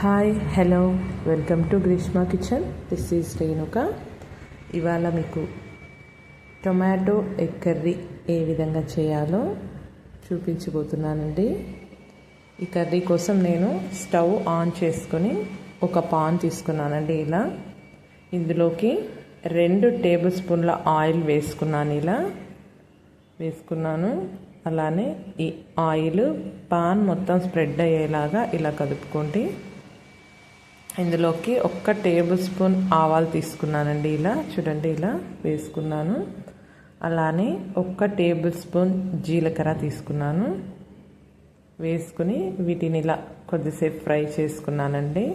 Hi hello welcome to Greeshma kitchen. This is Renuka. ఇవాళ మీకు tomato egg curry ఏ విధంగా చేయాలో చూపించబోతున్నానండి. ఈ కర్రీ కోసం నేను స్టవ్ ఆన్ చేసుకొని ఒక పాన్ తీసుకున్నానండి. ఇలా ఇందులోకి 2 టేబుల్ స్పూన్ల ఆయిల్ వేసుకున్నాను. అలానే ఈ ఆయిల్ పాన్ మొత్తం స్ప్రెడ్ అయ్యేలాగా ఇలా కలుపుకోండి. ఇందులోకి 1 టేబుల్ స్పూన్ ఆవాలు తీసుకున్నానండి. ఇలా చూడండి, ఇలా వేసుకున్నాను. అలానే 1 టేబుల్ స్పూన్ జీలకర్ర తీసుకున్నాను. వేసుకుని వీటిని ఇలా కొద్దిసేపు ఫ్రై చేసుకున్నానండి.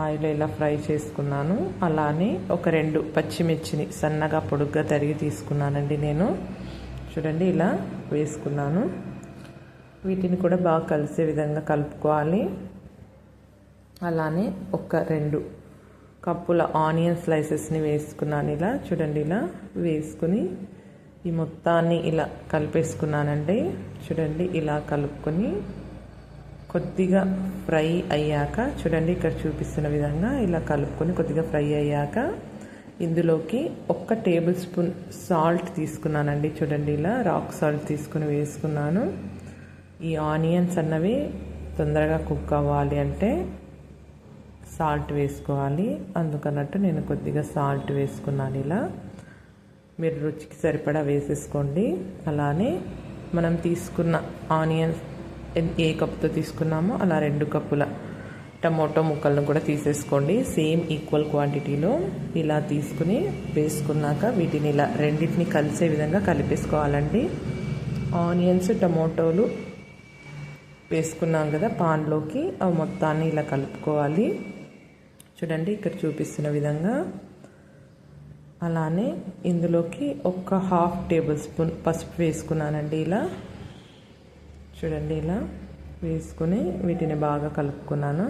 ఆయిల్ ఇలా ఫ్రై చేసుకున్నాను. అలానే ఒక 2 పచ్చిమిర్చిని సన్నగా పొడుగ్గా తరిగి తీసుకున్నానండి. నేను చూడండి ఇలా వేసుకున్నాను. వీటిని కూడా బాగా కలిసే విధంగా కలుపుకోవాలి. అలానే ఒక 2 కప్పుల ఆనియన్ స్లైసెస్ని వేసుకున్నాను. ఇలా చూడండి, ఇలా వేసుకుని ఈ మొత్తాన్ని ఇలా కలిపేసుకున్నానండి. చూడండి, ఇలా కలుపుకొని కొద్దిగా ఫ్రై అయ్యాక చూడండి, ఇక్కడ చూపిస్తున్న విధంగా ఇలా కలుపుకొని కొద్దిగా ఫ్రై అయ్యాక ఇందులోకి 1 టేబుల్ స్పూన్ సాల్ట్ తీసుకున్నానండి. చూడండి, ఇలా రాక్ సాల్ట్ తీసుకుని వేసుకున్నాను. ఈ ఆనియన్స్ అన్నవి తొందరగా కుక్ అవ్వాలి అంటే సాల్ట్ వేసుకోవాలి. అందుకన్నట్టు నేను కొద్దిగా సాల్ట్ వేసుకున్నాను. ఇలా మీరు రుచికి సరిపడా వేసేసుకోండి. అలానే మనం తీసుకున్న ఆనియన్స్ ఏ కప్తో తీసుకున్నామో అలా 2 కప్పుల టమోటో ముక్కలను కూడా తీసేసుకోండి. సేమ్ ఈక్వల్ క్వాంటిటీలో ఇలా తీసుకుని వేసుకున్నాక వీటిని ఇలా రెండింటిని కలిసే విధంగా కలిపేసుకోవాలండి. ఆనియన్స్ టమోటోలు వేసుకున్నాం కదా పాన్లోకి, అవి మొత్తాన్ని ఇలా కలుపుకోవాలి. చూడండి, ఇక్కడ చూపిస్తున్న విధంగా. అలానే ఇందులోకి 1/2 టేబుల్ స్పూన్ పసుపు వేసుకున్నానండి. ఇలా చూడండి, ఇలా వేసుకుని వీటిని బాగా కలుపుకున్నాను.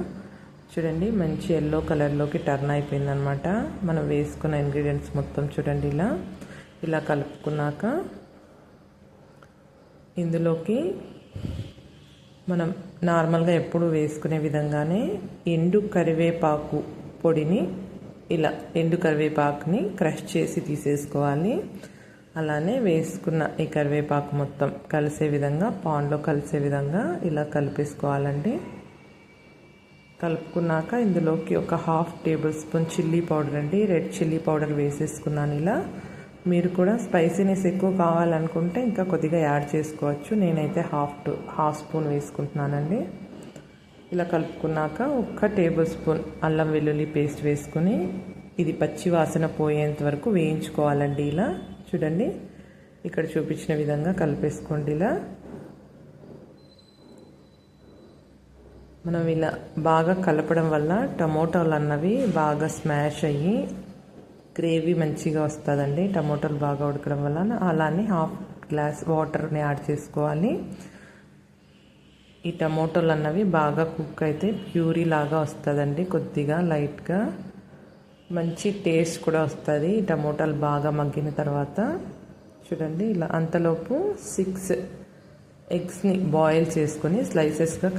చూడండి, మంచి ఎల్లో కలర్లోకి టర్న్ అయిపోయిందనమాట మనం వేసుకున్న ఇంగ్రీడియంట్స్ మొత్తం. చూడండి, ఇలా కలుపుకున్నాక ఇందులోకి మనం నార్మల్గా ఎప్పుడు వేసుకునే విధంగానే ఎండు కరివేపాకు పొడిని ఇలా ఎండు కరివేపాకుని క్రష్ చేసి తీసేసుకోవాలి. అలానే వేసుకున్న ఈ కరివేపాకు మొత్తం కలిసే విధంగా పాన్లో కలిసే విధంగా ఇలా కలిపేసుకోవాలండి. కలుపుకున్నాక ఇందులోకి 1/2 టేబుల్ స్పూన్ చిల్లీ పౌడర్ అండి, రెడ్ చిల్లీ పౌడర్ వేసేసుకున్నాను. ఇలా మీరు కూడా స్పైసీనెస్ ఎక్కువ కావాలనుకుంటే ఇంకా కొద్దిగా యాడ్ చేసుకోవచ్చు. నేనైతే హాఫ్ స్పూన్ వేసుకుంటున్నానండి. ఇలా కలుపుకున్నాక 1 టేబుల్ స్పూన్ అల్లం వెల్లుల్లి పేస్ట్ వేసుకుని ఇది పచ్చి వాసన పోయేంత వరకు వేయించుకోవాలండి. ఇలా చూడండి, ఇక్కడ చూపించిన విధంగా కలిపేసుకోండి. ఇలా మనం ఇలా బాగా కలపడం వల్ల టమోటాలు అన్నవి బాగా స్మాష్ అయ్యి గ్రేవీ మంచిగా వస్తుందండి. టమోటాలు బాగా ఉడకడం వల్ల. అలానే 1/2 గ్లాస్ వాటర్ని యాడ్ చేసుకోవాలి. ఈ టమోటాలు అన్నవి బాగా కుక్ అయితే ప్యూరీ లాగా వస్తుందండి. కొద్దిగా లైట్గా మంచి టేస్ట్ కూడా వస్తుంది ఈ టమోటాలు బాగా మగ్గిన తర్వాత. చూడండి, ఇలా అంతలోపు 6 ఎగ్స్ని బాయిల్ చేసుకొని స్లైసెస్గా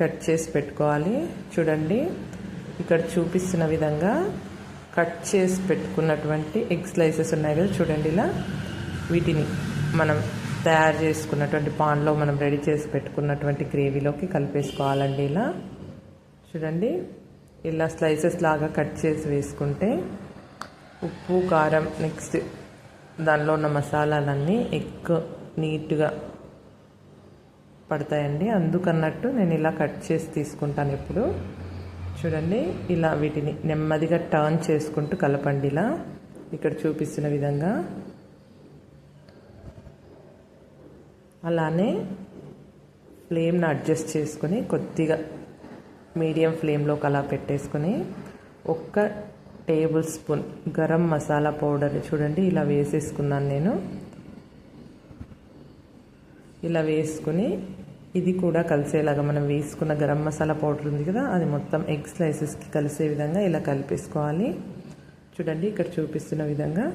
కట్ చేసి పెట్టుకోవాలి. చూడండి, ఇక్కడ చూపిస్తున్న విధంగా కట్ చేసి పెట్టుకున్నటువంటి ఎగ్ స్లైసెస్ ఉన్నాయి కదా, చూడండి ఇలా వీటిని మనం తయారు చేసుకున్నటువంటి పాన్లో మనం రెడీ చేసి పెట్టుకున్నటువంటి గ్రేవీలోకి కలిపేసుకోవాలండి. ఇలా చూడండి, ఇలా స్లైసెస్ లాగా కట్ చేసి వేసుకుంటే ఉప్పు కారం నెక్స్ట్ దానిలో ఉన్న మసాలాలన్నీ ఎక్కువ నీట్గా పడతాయండి. అందుకన్నట్టు నేను ఇలా కట్ చేసి తీసుకుంటాను ఎప్పుడు. చూడండి, ఇలా వీటిని నెమ్మదిగా టర్న్ చేసుకుంటూ కలపండి. ఇలా ఇక్కడ చూపిస్తున్న విధంగా. అలానే ఫ్లేమ్ని అడ్జస్ట్ చేసుకొని కొద్దిగా మీడియం ఫ్లేమ్లోకి అలా పెట్టేసుకొని 1 table spoon garam masala powder చూడండి ఇలా వేసేసుకున్నాను నేను. ఇలా వేసుకుని ఇది కూడా కలిసేలాగా మనం వేసుకున్న గరం మసాలా పౌడర్ ఉంది కదా, అది మొత్తం ఎగ్ స్లైసెస్కి కలిసే విధంగా ఇలా కలిపేసుకోవాలి. చూడండి, ఇక్కడ చూపిస్తున్న విధంగా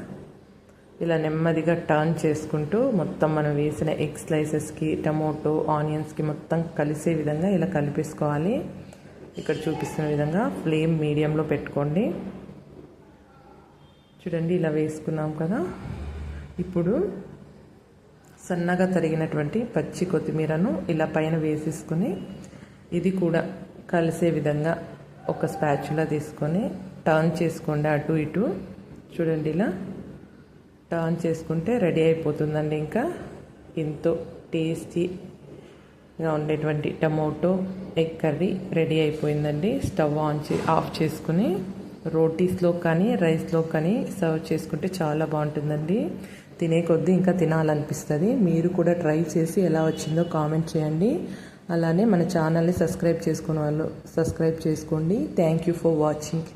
ఇలా నెమ్మదిగా టర్న్ చేసుకుంటూ మొత్తం మనం వేసిన ఎగ్ స్లైసెస్కి టమోటో ఆనియన్స్కి మొత్తం కలిసే విధంగా ఇలా కలిపేసుకోవాలి. ఇక్కడ చూపిస్తున్న విధంగా ఫ్లేమ్ మీడియంలో పెట్టుకోండి. చూడండి ఇలా వేసుకున్నాం కదా. ఇప్పుడు సన్నగా తరిగినటువంటి పచ్చి కొత్తిమీరను ఇలా పైన వేసేసుకొని ఇది కూడా కలిసే విధంగా ఒక స్పాచులా తీసుకొని టర్న్ చేసుకోండి అటు ఇటు. చూడండి ఇలా టర్న్ చేసుకుంటే రెడీ అయిపోతుందండి. ఇంకా ఎంతో టేస్టీగా ఉండేటువంటి టమోటో ఎగ్ కర్రీ రెడీ అయిపోయిందండి. స్టవ్ ఆఫ్ చేసుకుని రోటీస్లో కానీ రైస్లో కానీ సర్వ్ చేసుకుంటే చాలా బాగుంటుందండి. తినే కొద్దీ ఇంకా తినాలనిపిస్తుంది. మీరు కూడా ట్రై చేసి ఎలా వచ్చిందో కామెంట్ చేయండి. అలానే మన ఛానల్ని సబ్స్క్రైబ్ చేసుకునే వాళ్ళు సబ్స్క్రైబ్ చేసుకోండి. Thank you for watching.